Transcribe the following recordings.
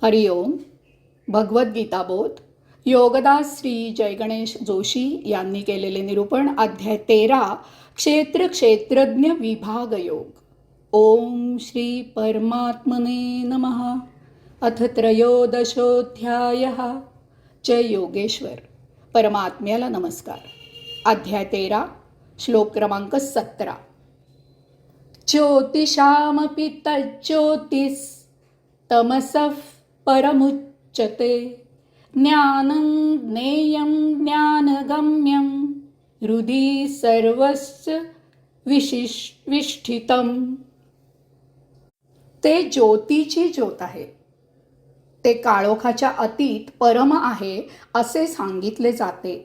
हरिओम. भगवद्गीताबोध योगदास श्री जयगणेश जोशी यांनी केलेले निरूपण. अध्याय 13 क्षेत्र क्षेत्रज्ञ विभाग योग. ओम श्री परमात्मने नमः. अथ त्रयोदशोऽध्यायः. जय योगेश्वर. परमात्म्याला नमस्कार. अध्याय 13 श्लोक क्रमांक 17. ज्योतिषामपि तज्ज्योतिस् तमसः परमुच्यते ज्ञानं ज्ञेयं ज्ञानगम्यं हृदि सर्वस्य विष्ठितम्. ते ज्योतीची ज्योत आहे, ते काळोखाच्या अतीत परम आहे असे सांगितले जाते.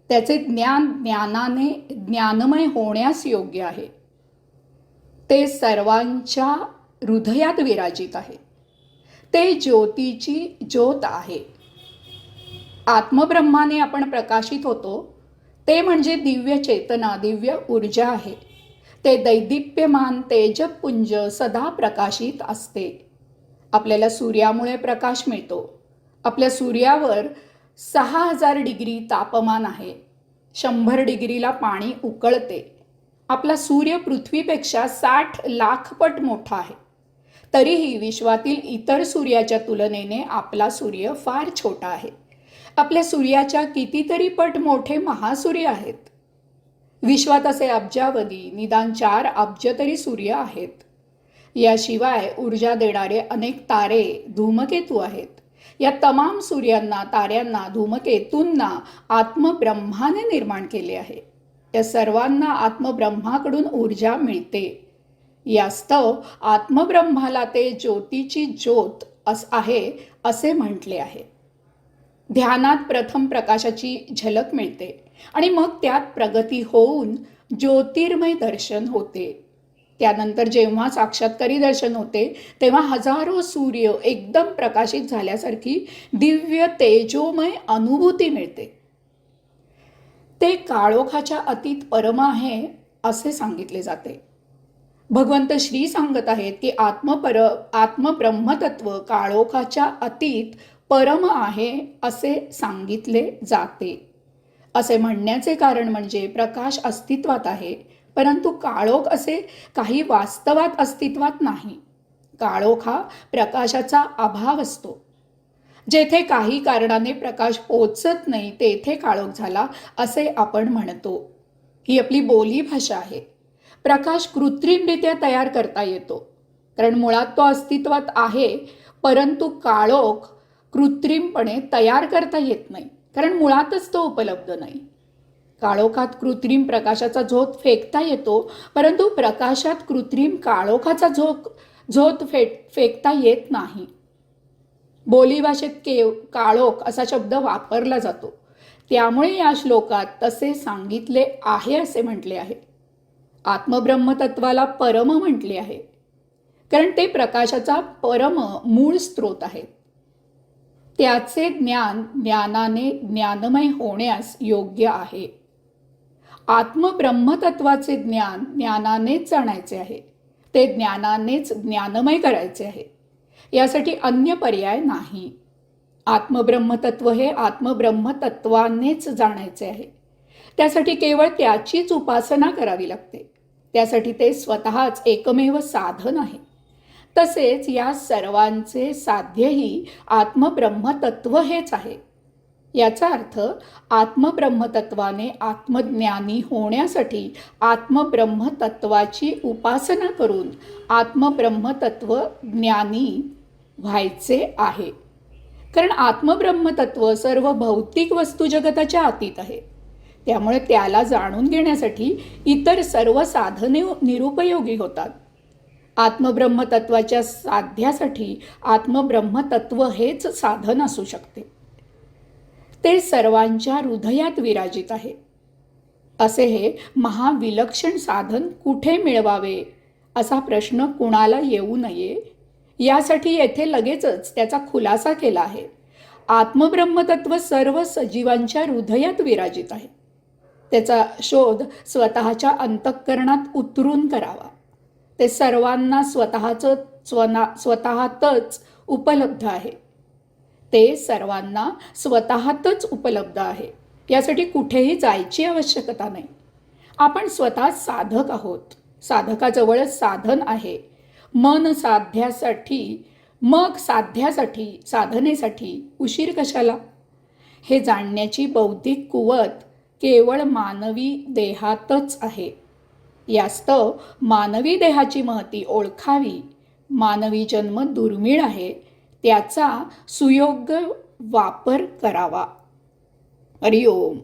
त्याचे ज्ञान ज्ञानाने ज्ञानमय होण्यास योग्य आहे. ते सर्वांच्या हृदयात विराजित आहे. ते ज्योतीची ज्योत आहे. आत्मब्रह्माने आपण प्रकाशित होतो ते म्हणजे दिव्य चेतना, दिव्य ऊर्जा आहे. ते दैदिप्यमान तेजपुंज सदा प्रकाशित असते. आपल्याला सूर्यामुळे प्रकाश मिळतो. आपल्या सूर्यावर 6000 डिग्री तापमान आहे. 100 डिग्रीला पाणी उकळते. आपला सूर्य पृथ्वीपेक्षा 60 लाख पट मोठा आहे. तरीही विश्वातील इतर सूर्याच्या तुलनेने आपला सूर्य फार छोटा आहे. आपल्या सूर्याच्या कितीतरी पट मोठे महासूर्य आहेत. विश्वात असे अब्जावधी, निदान 4 अब्ज तरी सूर्य आहेत. याशिवाय ऊर्जा देणारे अनेक तारे, धूमकेतू आहेत. या तमाम सूर्यांना, ताऱ्यांना, धूमकेतूंना आत्मब्रह्माने निर्माण केले आहे. या सर्वांना आत्मब्रह्माकडून ऊर्जा मिळते. यास्तव आत्मब्रह्माला ते ज्योतीची ज्योत आहे असे म्हटले आहे. ध्यानात प्रथम प्रकाशाची झलक मिळते आणि मग त्यात प्रगती होऊन ज्योतिर्मय दर्शन होते. त्यानंतर जेव्हा साक्षात्कारी दर्शन होते तेव्हा हजारो सूर्य एकदम प्रकाशित झाल्यासारखी दिव्य तेजोमय अनुभूती मिळते. ते काळोखाच्या अतीत परम आहे असे सांगितले जाते. भगवंत श्री सांगत आहेत की आत्मब्रह्मतत्व काळोखाच्या अतीत परम आहे असे सांगितले जाते. असे म्हणण्याचे कारण म्हणजे प्रकाश अस्तित्वात आहे, परंतु काळोख असे काही वास्तवात अस्तित्वात नाही. काळोख हा प्रकाशाचा अभाव असतो. जेथे काही कारणाने प्रकाश पोचत नाही तेथे काळोख झाला असे आपण म्हणतो. ही आपली बोली भाषा आहे. प्रकाश कृत्रिमरित्या तयार करता येतो, कारण मुळात तो अस्तित्वात आहे, परंतु काळोख कृत्रिमपणे तयार करता येत नाही, कारण मुळातच तो उपलब्ध नाही. काळोखात कृत्रिम प्रकाशाचा झोत फेकता येतो, परंतु प्रकाशात कृत्रिम काळोखाचा झोत फेकता येत नाही. बोलीभाषेत काळोख असा शब्द वापरला जातो. त्यामुळे या श्लोकात तसे सांगितले आहे असे म्हटले आहे. आत्मब्रह्मतत्वाला परम म्हटले आहे, कारण ते प्रकाशाचा परम मूळ स्रोत आहे. त्याचे ज्ञान ज्ञानाने ज्ञानमय होण्यास योग्य आहे. आत्मब्रह्मतत्वाचे ज्ञान ज्ञानानेच जाणायचे आहे. ते ज्ञानानेच ज्ञानमय करायचे आहे. यासाठी अन्य पर्याय नाही. आत्मब्रह्मतत्व हे आत्मब्रह्मतत्वानेच जाणायचे आहे. त्यासाठी केवळ त्याचीच उपासना करावी लागते. त्यासाठी ते स्वतःच एकमेव साधन आहे. तसेच या सर्वांचे साध्यही आत्मब्रह्मतत्व हेच आहे. याचा अर्थ आत्मब्रह्मतत्वाने आत्मज्ञानी होण्यासाठी आत्मब्रह्मतत्वाची उपासना करून आत्मब्रह्मतत्व ज्ञानी व्हायचे आहे. कारण आत्मब्रह्मतत्व सर्व भौतिक वस्तू जगताच्या अतीत आहे. त्यामुळे त्याला जाणून घेण्यासाठी इतर सर्व साधने निरुपयोगी होतात. आत्मब्रह्मतत्वाच्या साध्यासाठी आत्मब्रह्मतत्व हेच साधन असू शकते. ते सर्वांच्या हृदयात विराजित आहे. असे हे महाविलक्षण साधन कुठे मिळवावे असा प्रश्न कुणाला येऊ नये यासाठी येथे लगेचच त्याचा खुलासा केला आहे. आत्मब्रह्मतत्व सर्व सजीवांच्या हृदयात विराजित आहे. त्याचा शोध स्वतःच्या अंतःकरणात उतरून करावा. ते सर्वांना स्वतःतच उपलब्ध आहे. ते सर्वांना स्वतःतच उपलब्ध आहे. यासाठी कुठेही जायची आवश्यकता नाही. आपण स्वतः साधक आहोत. साधकाजवळच साधन आहे. मन साध्यासाठी मग साध्यासाठी साधनेसाठी उशीर कशाला? हे जाणण्याची बौद्धिक कुवत केवळ मानवी देहातच आहे. यास्तव मानवी देहाची महती ओळखावी. मानवी जन्म दुर्मिळ आहे, त्याचा सुयोग्य वापर करावा. हरिओम.